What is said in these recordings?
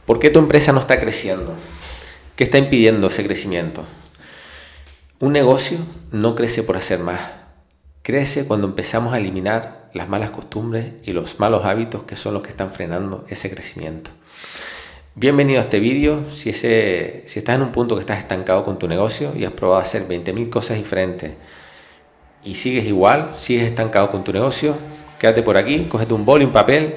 ¿Por qué tu empresa no está creciendo? ¿Qué está impidiendo ese crecimiento? Un negocio no crece por hacer más. Crece cuando empezamos a eliminar las malas costumbres y los malos hábitos que son los que están frenando ese crecimiento. Bienvenido a este vídeo. Si estás en un punto que estás estancado con tu negocio y has probado hacer 20.000 cosas diferentes y sigues igual, sigues estancado con tu negocio, quédate por aquí, cógete un boli, un papel.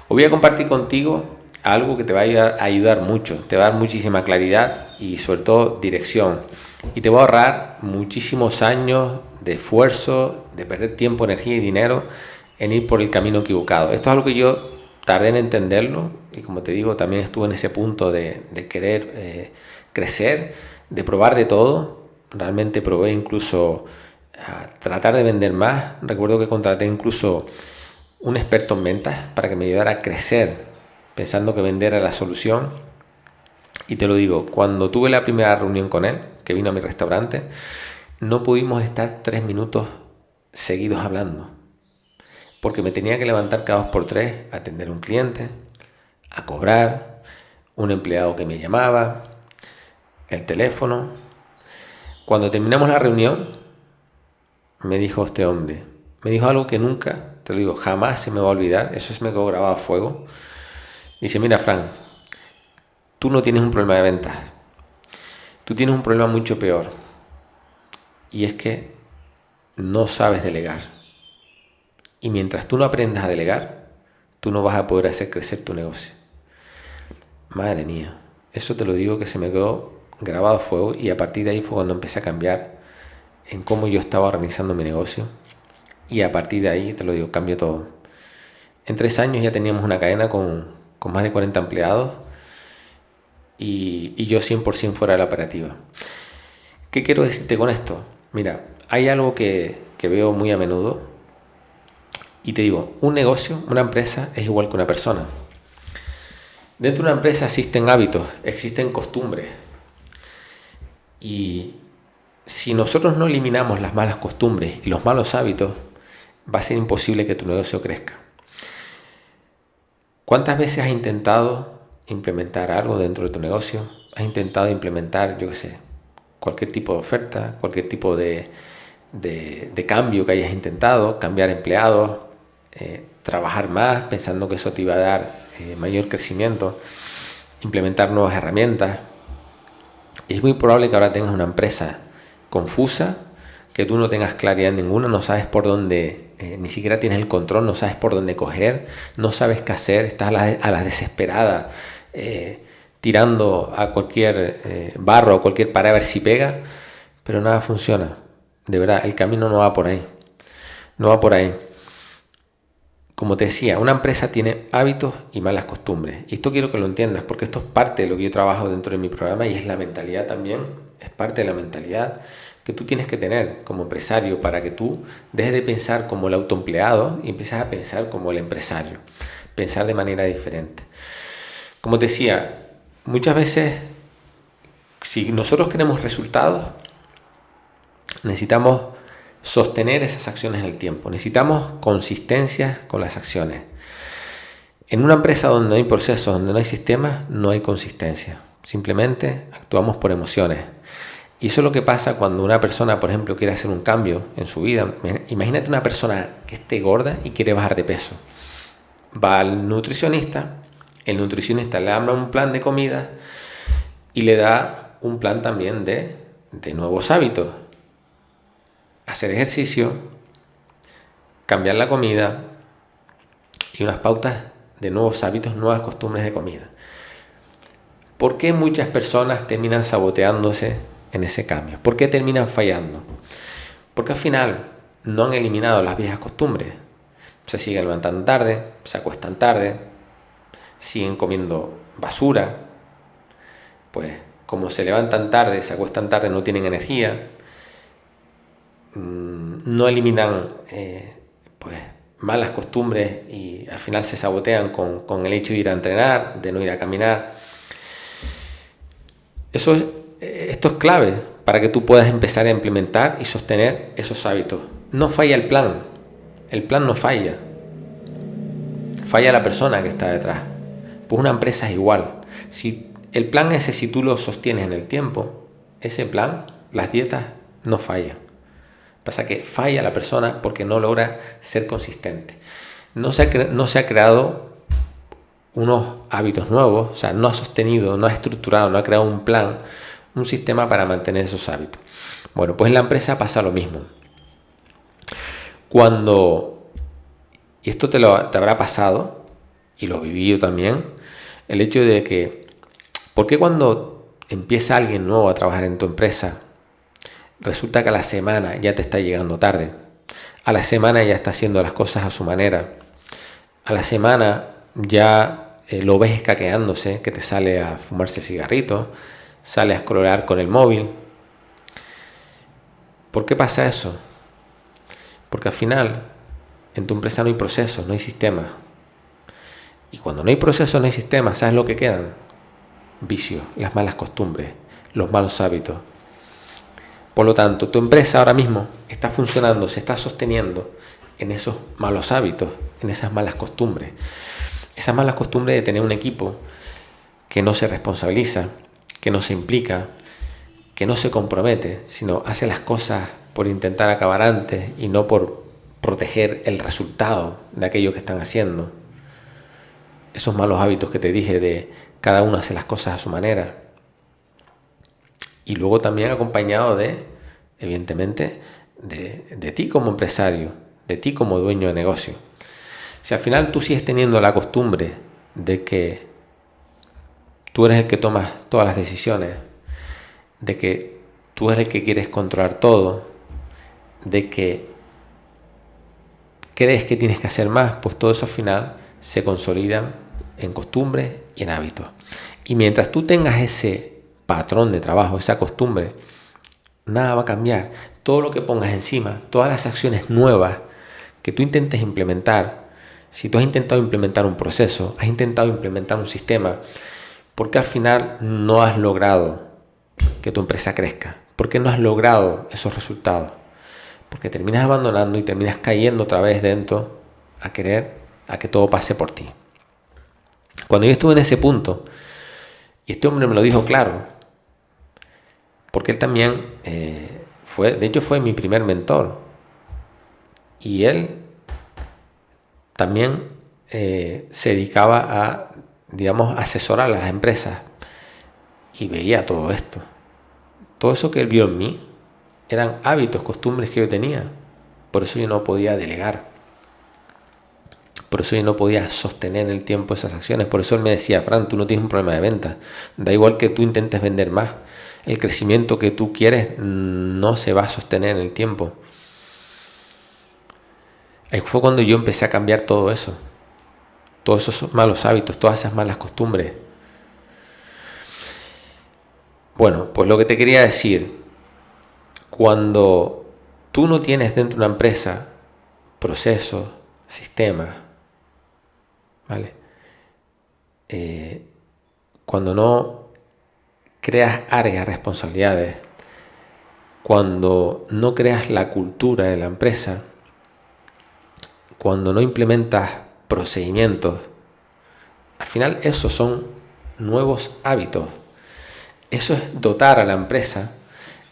Os voy a compartir contigo algo que te va a ayudar mucho, te va a dar muchísima claridad y sobre todo dirección. Y te va a ahorrar muchísimos años de esfuerzo, de perder tiempo, energía y dinero en ir por el camino equivocado. Esto es algo que yo tardé en entenderlo y, como te digo, también estuve en ese punto de querer crecer, de probar de todo. Realmente probé incluso a tratar de vender más. Recuerdo que contraté incluso un experto en ventas para que me ayudara a crecer, pensando que vender era la solución. Y te lo digo, cuando tuve la primera reunión con él, que vino a mi restaurante, no pudimos estar 3 minutos seguidos hablando, porque me tenía que levantar cada 2 por 3 a atender a un cliente, a cobrar, un empleado que me llamaba, el teléfono. Cuando terminamos la reunión, me dijo este hombre, me dijo algo que nunca, te lo digo, jamás se me va a olvidar, eso se me quedó grabado a fuego. Dice: mira, Fran, tú no tienes un problema de ventas, tú tienes un problema mucho peor, y es que no sabes delegar. Y mientras tú no aprendas a delegar, tú no vas a poder hacer crecer tu negocio. Madre mía, eso te lo digo que se me quedó grabado a fuego, y a partir de ahí fue cuando empecé a cambiar en cómo yo estaba organizando mi negocio, y a partir de ahí, te lo digo, cambió todo. En 3 años ya teníamos una cadena con más de 40 empleados y yo 100% fuera de la operativa. ¿Qué quiero decirte con esto? Mira, hay algo que veo muy a menudo y te digo, un negocio, una empresa es igual que una persona. Dentro de una empresa existen hábitos, existen costumbres, y si nosotros no eliminamos las malas costumbres y los malos hábitos, va a ser imposible que tu negocio crezca. ¿Cuántas veces has intentado implementar algo dentro de tu negocio? ¿Has intentado implementar, yo qué sé, cualquier tipo de oferta, cualquier tipo de cambio que hayas intentado, cambiar empleados, trabajar más pensando que eso te iba a dar mayor crecimiento, implementar nuevas herramientas? Es muy probable que ahora tengas una empresa confusa, que tú no tengas claridad ninguna, no sabes por dónde, ni siquiera tienes el control, no sabes por dónde coger, no sabes qué hacer, estás a la desesperada, tirando a cualquier barro o cualquier pared a ver si pega, pero nada funciona. De verdad, el camino no va por ahí. No va por ahí. Como te decía, una empresa tiene hábitos y malas costumbres. Y esto quiero que lo entiendas, porque esto es parte de lo que yo trabajo dentro de mi programa, y es la mentalidad también, es parte de la mentalidad que tú tienes que tener como empresario para que tú dejes de pensar como el autoempleado y empieces a pensar como el empresario. Pensar de manera diferente. Como te decía, muchas veces, si nosotros queremos resultados, necesitamos sostener esas acciones en el tiempo. Necesitamos consistencia con las acciones. En una empresa donde no hay procesos, donde no hay sistemas, no hay consistencia. Simplemente actuamos por emociones. Y eso es lo que pasa cuando una persona, por ejemplo, quiere hacer un cambio en su vida. Imagínate una persona que esté gorda y quiere bajar de peso. Va al nutricionista, el nutricionista le da un plan de comida y le da un plan también de nuevos hábitos. Hacer ejercicio, cambiar la comida y unas pautas de nuevos hábitos, nuevas costumbres de comida. ¿Por qué muchas personas terminan saboteándose en ese cambio? ¿Por qué terminan fallando? Porque al final no han eliminado las viejas costumbres. Se siguen levantando tarde, se acuestan tarde, siguen comiendo basura. Pues como se levantan tarde, se acuestan tarde, no tienen energía. No eliminan pues malas costumbres y al final se sabotean con el hecho de ir a entrenar, de no ir a caminar. Esto es clave para que tú puedas empezar a implementar y sostener esos hábitos. No falla el plan no falla la persona que está detrás. Pues una empresa es igual. Si el plan ese, si tú lo sostienes en el tiempo, ese plan, las dietas no fallan. Pasa que falla la persona porque no logra ser consistente. No se ha creado unos hábitos nuevos, o sea, no ha sostenido, no ha estructurado, no ha creado un plan, un sistema para mantener esos hábitos. Bueno, pues en la empresa pasa lo mismo. Y esto te habrá pasado, y lo he vivido también, el hecho de que, ¿por qué cuando empieza alguien nuevo a trabajar en tu empresa, resulta que a la semana ya te está llegando tarde? A la semana ya está haciendo las cosas a su manera. A la semana ya lo ves escaqueándose, que te sale a fumarse cigarrito, sale a scrollear con el móvil. ¿Por qué pasa eso? Porque al final en tu empresa no hay procesos, no hay sistemas. Y cuando no hay procesos, no hay sistemas, ¿sabes lo que quedan? Vicios, las malas costumbres, los malos hábitos. Por lo tanto, tu empresa ahora mismo está funcionando, se está sosteniendo en esos malos hábitos, en esas malas costumbres. Esas malas costumbres de tener un equipo que no se responsabiliza, que no se implica, que no se compromete, sino hace las cosas por intentar acabar antes y no por proteger el resultado de aquello que están haciendo. Esos malos hábitos que te dije de cada uno hace las cosas a su manera. Y luego también acompañado de, evidentemente, de ti como empresario, de ti como dueño de negocio. Si al final tú sigues teniendo la costumbre de que tú eres el que tomas todas las decisiones, de que tú eres el que quieres controlar todo, de que crees que tienes que hacer más, pues todo eso al final se consolida en costumbres y en hábitos. Y mientras tú tengas ese patrón de trabajo, esa costumbre, nada va a cambiar. Todo lo que pongas encima, todas las acciones nuevas que tú intentes implementar, si tú has intentado implementar un proceso, has intentado implementar un sistema, ¿por qué al final no has logrado que tu empresa crezca? ¿Por qué no has logrado esos resultados? Porque terminas abandonando y terminas cayendo otra vez dentro a querer a que todo pase por ti. Cuando yo estuve en ese punto, y este hombre me lo dijo claro, porque él también fue mi primer mentor, y él también se dedicaba a, digamos, asesorar a las empresas, y veía todo esto. Todo eso que él vio en mí eran hábitos, costumbres que yo tenía. Por eso yo no podía delegar. Por eso yo no podía sostener en el tiempo esas acciones. Por eso él me decía: Fran, tú no tienes un problema de venta. Da igual que tú intentes vender más. El crecimiento que tú quieres no se va a sostener en el tiempo. Ahí fue cuando yo empecé a cambiar todo eso. Todos esos malos hábitos, todas esas malas costumbres. Bueno, pues lo que te quería decir, cuando tú no tienes dentro de una empresa procesos, sistemas, ¿vale? Cuando no creas áreas, responsabilidades, cuando no creas la cultura de la empresa, cuando no implementas procedimientos, al final esos son nuevos hábitos. Eso es dotar a la empresa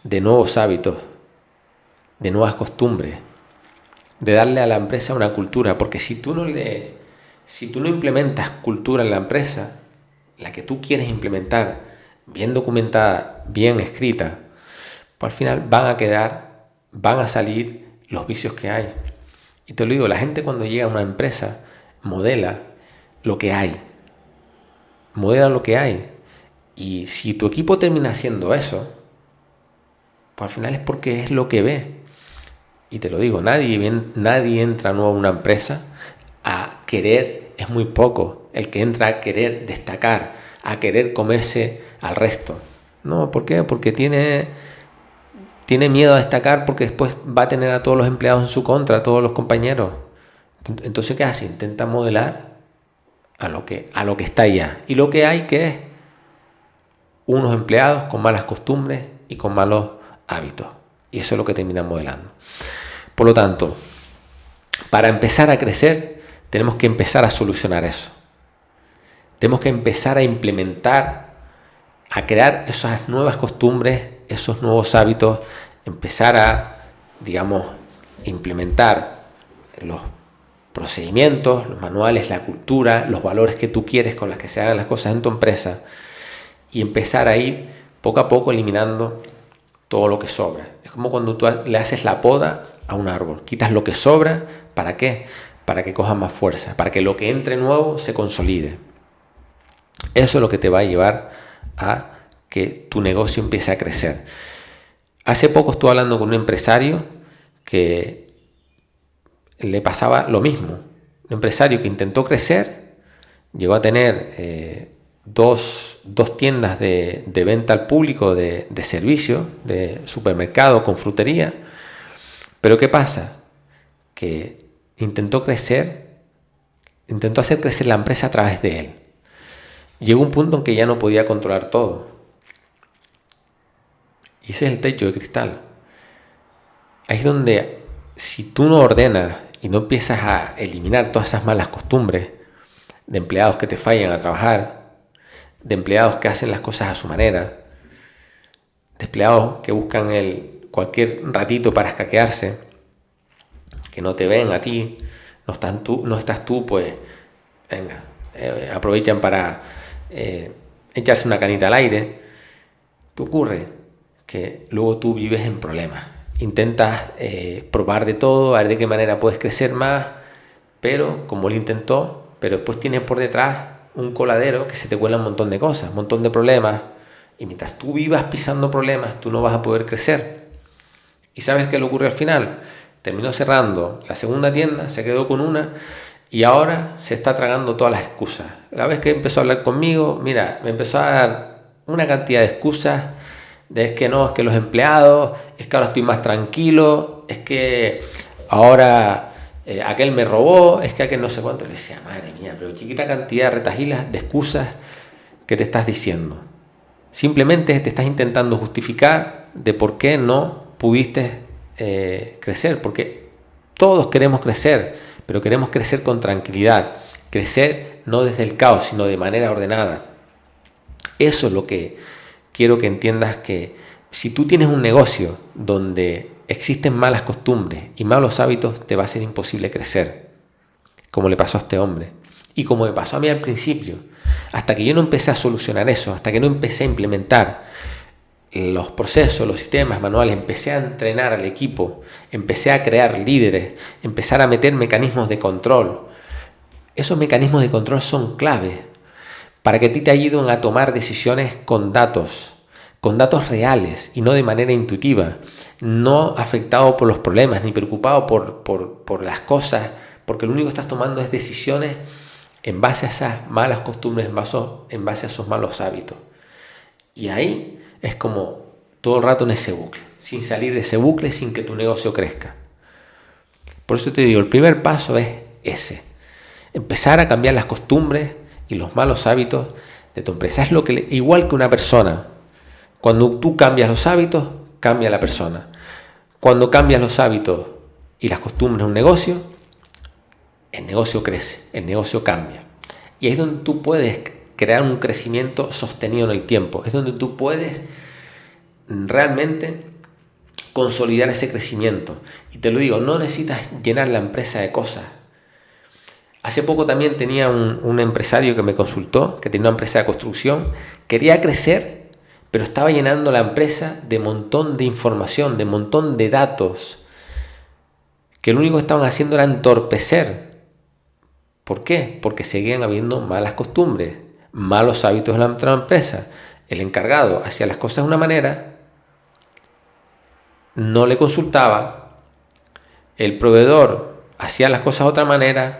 de nuevos hábitos, de nuevas costumbres, de darle a la empresa una cultura, porque si tú no implementas cultura en la empresa, la que tú quieres implementar, bien documentada, bien escrita, pues al final van a salir los vicios que hay. Y te lo digo, la gente cuando llega a una empresa modela lo que hay. Modela lo que hay. Y si tu equipo termina haciendo eso, pues al final es porque es lo que ve. Y te lo digo, nadie entra nuevo a una empresa a querer, es muy poco el que entra a querer destacar, a querer comerse al resto. No, ¿por qué? Porque tiene miedo a destacar, porque después va a tener a todos los empleados en su contra, a todos los compañeros. Entonces, ¿qué hace? Intenta modelar a lo que está ya. Y lo que hay que es unos empleados con malas costumbres y con malos hábitos. Y eso es lo que terminan modelando. Por lo tanto, para empezar a crecer, tenemos que empezar a solucionar eso. Tenemos que empezar a implementar, a crear esas nuevas costumbres, esos nuevos hábitos, empezar a, digamos, implementar los procedimientos, los manuales, la cultura, los valores que tú quieres con los que se hagan las cosas en tu empresa, y empezar a ir poco a poco eliminando todo lo que sobra. Es como cuando tú le haces la poda a un árbol, quitas lo que sobra. ¿Para qué? Para que coja más fuerza, para que lo que entre nuevo se consolide. Eso es lo que te va a llevar a que tu negocio empiece a crecer. Hace poco estuve hablando con un empresario que le pasaba lo mismo. Un empresario que intentó crecer, llegó a tener dos tiendas de venta al público de servicio, de supermercado con frutería. Pero ¿qué pasa? Que intentó crecer, intentó hacer crecer la empresa a través de él. Llegó un punto en que ya no podía controlar todo. Y ese es el techo de cristal. Ahí es donde, si tú no ordenas y no empiezas a eliminar todas esas malas costumbres de empleados que te fallan a trabajar, de empleados que hacen las cosas a su manera, de empleados que buscan cualquier ratito para escaquearse, que no te ven a ti, no estás tú, pues venga, aprovechan para echarse una canita al aire. ¿Qué ocurre? Que luego tú vives en problemas. Intentas probar de todo, a ver de qué manera puedes crecer más, pero como él intentó, pero después tienes por detrás un coladero que se te cuela un montón de cosas, un montón de problemas, y mientras tú vivas pisando problemas, tú no vas a poder crecer. ¿Y sabes qué le ocurre al final? Terminó cerrando la segunda tienda, se quedó con una y ahora se está tragando todas las excusas. La vez que empezó a hablar conmigo, mira, me empezó a dar una cantidad de excusas, es que no, es que los empleados, es que ahora estoy más tranquilo, es que ahora aquel me robó, es que aquel no sé cuánto. Le decía, madre mía, pero chiquita cantidad de retahilas, de excusas que te estás diciendo. Simplemente te estás intentando justificar de por qué no pudiste crecer, porque todos queremos crecer, pero queremos crecer con tranquilidad, crecer no desde el caos, sino de manera ordenada. Eso es lo que quiero que entiendas, que si tú tienes un negocio donde existen malas costumbres y malos hábitos, te va a ser imposible crecer, como le pasó a este hombre y como me pasó a mí al principio. Hasta que yo no empecé a solucionar eso, hasta que no empecé a implementar los procesos, los sistemas, manuales, empecé a entrenar al equipo, empecé a crear líderes, empezar a meter mecanismos de control. Esos mecanismos de control son claves para que a ti te ayuden a tomar decisiones con datos reales y no de manera intuitiva, no afectado por los problemas ni preocupado por las cosas, porque lo único que estás tomando es decisiones en base a esas malas costumbres, en base a esos malos hábitos. Y ahí es como todo el rato en ese bucle, sin salir de ese bucle, sin que tu negocio crezca. Por eso te digo, el primer paso es ese: empezar a cambiar las costumbres y los malos hábitos de tu empresa. Es igual que una persona. Cuando tú cambias los hábitos, cambia la persona. Cuando cambias los hábitos y las costumbres de un negocio, el negocio crece, el negocio cambia. Y ahí es donde tú puedes crear un crecimiento sostenido en el tiempo. Es donde tú puedes realmente consolidar ese crecimiento. Y te lo digo, no necesitas llenar la empresa de cosas. Hace poco también tenía un empresario que me consultó, que tenía una empresa de construcción, quería crecer, pero estaba llenando la empresa de montón de información, de montón de datos, que lo único que estaban haciendo era entorpecer. ¿Por qué? Porque seguían habiendo malas costumbres, malos hábitos de la empresa. El encargado hacía las cosas de una manera, no le consultaba, el proveedor hacía las cosas de otra manera,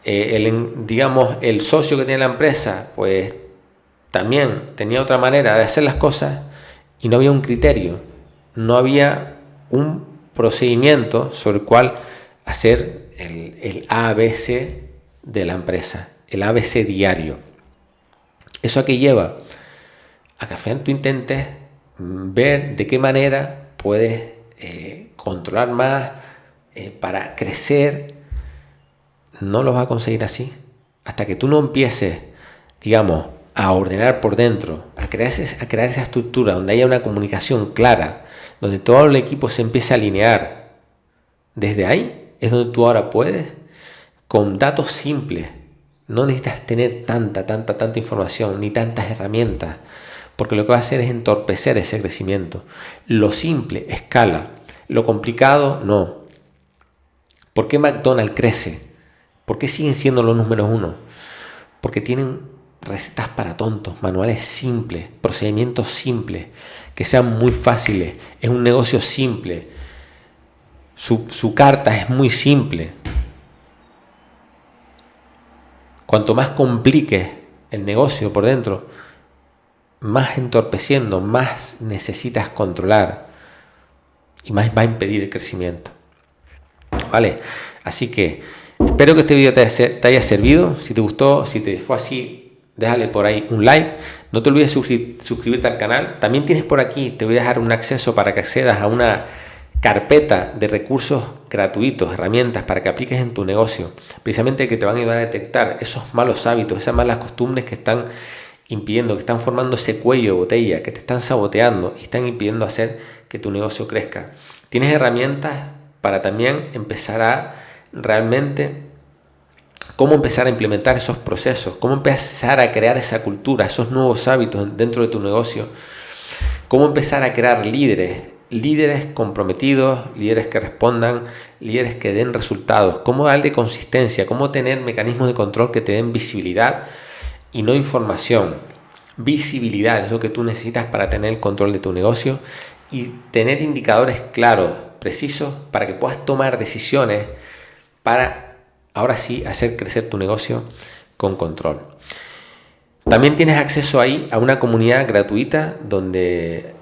el socio que tiene la empresa, pues también tenía otra manera de hacer las cosas y no había un criterio, no había un procedimiento sobre el cual hacer el ABC de la empresa, el ABC diario. ¿Eso a qué lleva? A que al final tú intentes ver de qué manera puedes controlar más para crecer. No lo vas a conseguir así hasta que tú no empieces digamos, a ordenar por dentro, a crear esa estructura donde haya una comunicación clara, donde todo el equipo se empiece a alinear, desde ahí es donde tú ahora puedes, con datos simples, no necesitas tener tanta información ni tantas herramientas, porque lo que va a hacer es entorpecer ese crecimiento. Lo simple escala, lo complicado no. ¿Por qué McDonald's crece? ¿Por qué siguen siendo los números uno? Porque tienen recetas para tontos, manuales simples, procedimientos simples, que sean muy fáciles. Es un negocio simple. Su carta es muy simple. Cuanto más compliques el negocio por dentro, más entorpeciendo, más necesitas controlar y más va a impedir el crecimiento. ¿Vale? Así que espero que este video te haya servido. Si te gustó, si te fue así, déjale por ahí un like. No te olvides suscribirte al canal. También tienes por aquí, te voy a dejar un acceso para que accedas a una carpeta de recursos gratuitos, herramientas para que apliques en tu negocio, precisamente que te van a ayudar a detectar esos malos hábitos, esas malas costumbres que están impidiendo, que están formando ese cuello de botella, que te están saboteando y están impidiendo hacer que tu negocio crezca. Tienes herramientas para también empezar a realmente cómo empezar a implementar esos procesos, cómo empezar a crear esa cultura, esos nuevos hábitos dentro de tu negocio, cómo empezar a crear líderes comprometidos, líderes que respondan, líderes que den resultados, cómo darle consistencia, cómo tener mecanismos de control que te den visibilidad y no información. Visibilidad es lo que tú necesitas para tener el control de tu negocio y tener indicadores claros, precisos, para que puedas tomar decisiones para ahora sí hacer crecer tu negocio con control. También tienes acceso ahí a una comunidad gratuita donde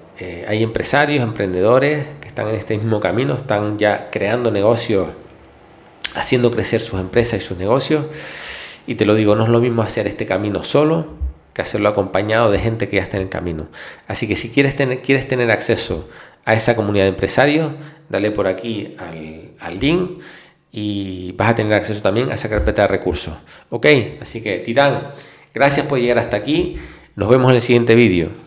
hay empresarios, emprendedores que están en este mismo camino, están ya creando negocios, haciendo crecer sus empresas y sus negocios. Y te lo digo, no es lo mismo hacer este camino solo que hacerlo acompañado de gente que ya está en el camino. Así que si quieres tener acceso a esa comunidad de empresarios, dale por aquí al link y vas a tener acceso también a esa carpeta de recursos. Ok, así que Titán, gracias por llegar hasta aquí. Nos vemos en el siguiente vídeo.